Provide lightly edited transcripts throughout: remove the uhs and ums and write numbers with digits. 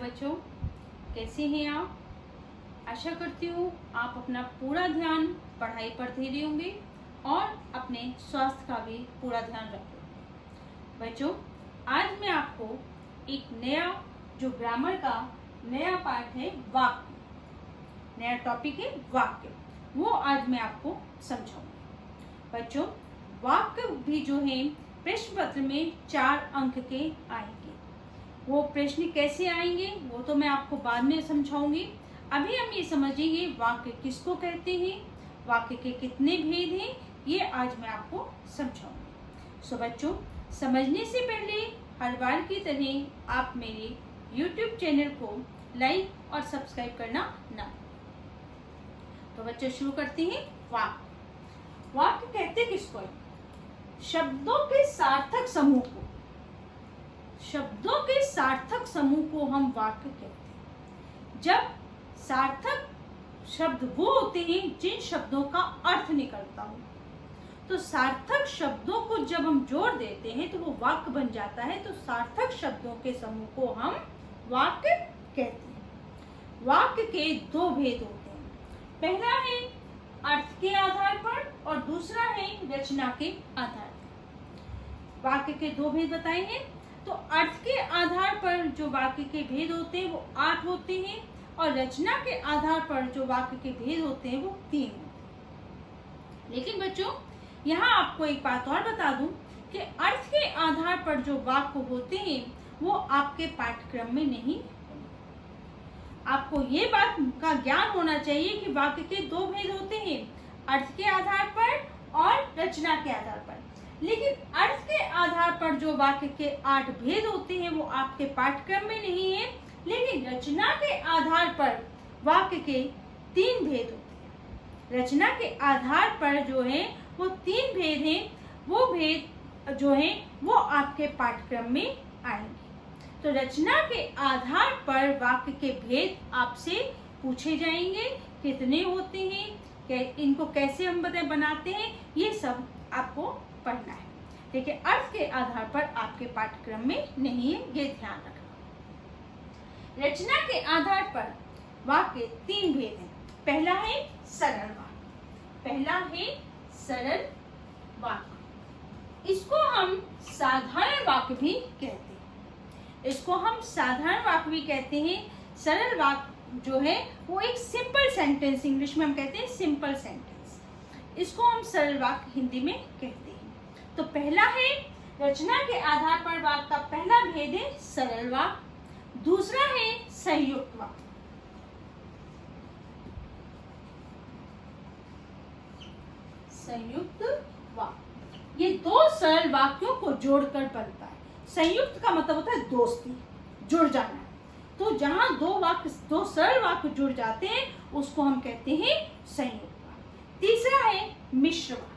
बच्चों, कैसे हैं आप? आशा करती हूँ आप अपना पूरा ध्यान पढ़ाई पर दे रहे होंगे और अपने स्वास्थ्य का भी पूरा ध्यान रखोगे। बच्चों, आज मैं आपको एक नया जो ग्रामर का नया पार्ट है वाक्य, नया टॉपिक है वाक्य, वो आज मैं आपको समझाऊंगी। बच्चों, वाक्य भी जो है प्रश्न पत्र में 4 अंक के आएंगे। वो प्रश्न कैसे आएंगे वो तो मैं आपको बाद में समझाऊंगी। अभी हम ये समझेंगे वाक्य किसको कहते हैं, वाक्य के कितने भेद हैं, ये आज मैं आपको समझाऊंगी। सो बच्चों, समझने से पहले हर बार की तरह आप मेरे YouTube चैनल को लाइक और सब्सक्राइब करना ना भूलें। तो बच्चों शुरू करते हैं। वाक्य, वाक्य कहते किसको है? शब्दों के सार्थक समूह को, शब्दों के सार्थक समूह को हम वाक्य कहते हैं। जब सार्थक शब्द वो होते हैं जिन शब्दों का अर्थ निकलता हो, तो सार्थक शब्दों को जब हम जोड़ देते हैं तो वो वाक्य बन जाता है। तो सार्थक शब्दों के समूह को हम वाक्य कहते हैं। वाक्य के 2 भेद होते हैं। पहला है अर्थ के आधार पर और दूसरा है रचना के आधार पर। वाक्य के 2 भेद बताए हैं। तो अर्थ के आधार पर जो वाक्य के भेद होते हैं वो 8 होते हैं और रचना के आधार पर जो वाक्य के भेद होते हैं वो 3 होते हैं। लेकिन बच्चों, यहाँ आपको एक बात और बता दूं कि अर्थ के आधार पर जो वाक्य होते हैं वो आपके पाठ्यक्रम में नहीं। आपको ये बात का ज्ञान होना चाहिए कि वाक्य के 2 भेद होते हैं, अर्थ के आधार पर और रचना के आधार पर। लेकिन अर्थ के आधार पर जो वाक्य के 8 भेद होते हैं वो आपके पाठ्यक्रम में नहीं है। लेकिन रचना के आधार पर वाक्य के 3 भेद होते हैं। रचना के आधार पर जो है वो 3 भेद हैं। वो भेद जो है वो आपके पाठ्यक्रम में आएंगे। तो रचना के आधार पर वाक्य के भेद आपसे पूछे जाएंगे, कितने होते हैं, इनको कैसे हम बनाते हैं, ये सब आपको पढ़ना है। देखिए, अर्थ के आधार पर आपके पाठ्यक्रम में नहीं है, ये ध्यान रखना। रचना के आधार पर वाक्य 3 भेद हैं। पहला है सरल वाक्य, पहला है सरल वाक्य। इसको हम साधारण वाक्य भी कहते हैं। इसको हम साधारण वाक्य भी कहते हैं। सरल वाक्य जो है वो एक सिंपल सेंटेंस, इंग्लिश में हम कहते हैं सिंपल सेंटेंस। इसको हम सरल वाक्य हिंदी में कहते हैं। तो पहला है रचना के आधार पर वाक्य का पहला भेद है सरल वाक्य, दूसरा है संयुक्त वाक्य। संयुक्त वाक्य, ये 2 सरल वाक्यों को जोड़कर बनता है। संयुक्त का मतलब होता है दोस्ती, जुड़ जाना। तो जहां 2 सरल वाक्य जुड़ जाते हैं उसको हम कहते हैं संयुक्त वाक्य। तीसरा है मिश्र वाक्य।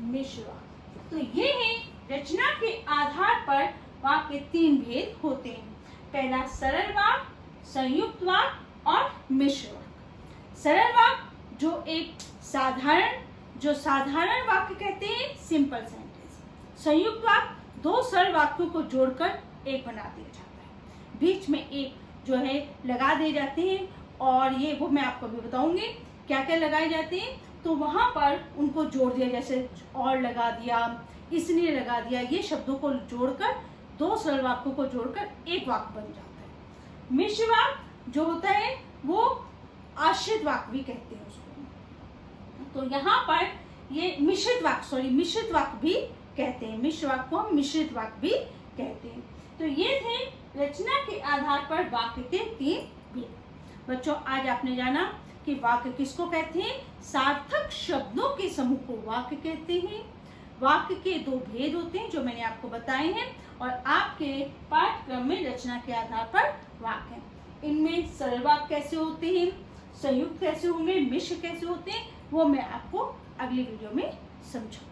मिश्र वाक्य, तो ये है रचना के आधार पर वाक्य 3 भेद होते हैं। पहला सरल वाक्य, संयुक्त वाक्य और मिश्र वाक्य। सरल वाक्य जो साधारण वाक्य कहते हैं, सिंपल सेंटेंस। संयुक्त वाक्य 2 सरल वाक्यों को जोड़कर एक बना दिया जाता है। बीच में एक जो है लगा दिए जाते हैं और ये वो मैं आपको भी बताऊंगी क्या क्या लगाए जाते हैं। तो वहां पर उनको जोड़ दिया, जैसे और लगा दिया, इसलिए लगा दिया, ये शब्दों को जोड़कर 2 सरल वाक्यों को जोड़कर एक वाक्य बन जाता है। मिश्र वाक्य जो होता है वो आश्रित वाक्य भी कहते हैं उसको। तो यहाँ पर ये मिश्रित वाक्य भी कहते हैं। मिश्र वाक्य को हम मिश्रित वाक्य भी कहते हैं। तो ये थे रचना के आधार पर वाक्य के 3 भेद। बच्चों, आज आपने जाना कि वाक्य किसको कहते हैं। सार्थक शब्दों के समूह को वाक्य कहते हैं। वाक्य के 2 भेद होते हैं जो मैंने आपको बताए हैं और आपके पाठ्यक्रम में रचना के आधार पर वाक्य हैं। इनमें सरल वाक्य कैसे होते हैं, संयुक्त कैसे होंगे, मिश्र कैसे होते हैं, वो मैं आपको अगली वीडियो में समझाऊंगी।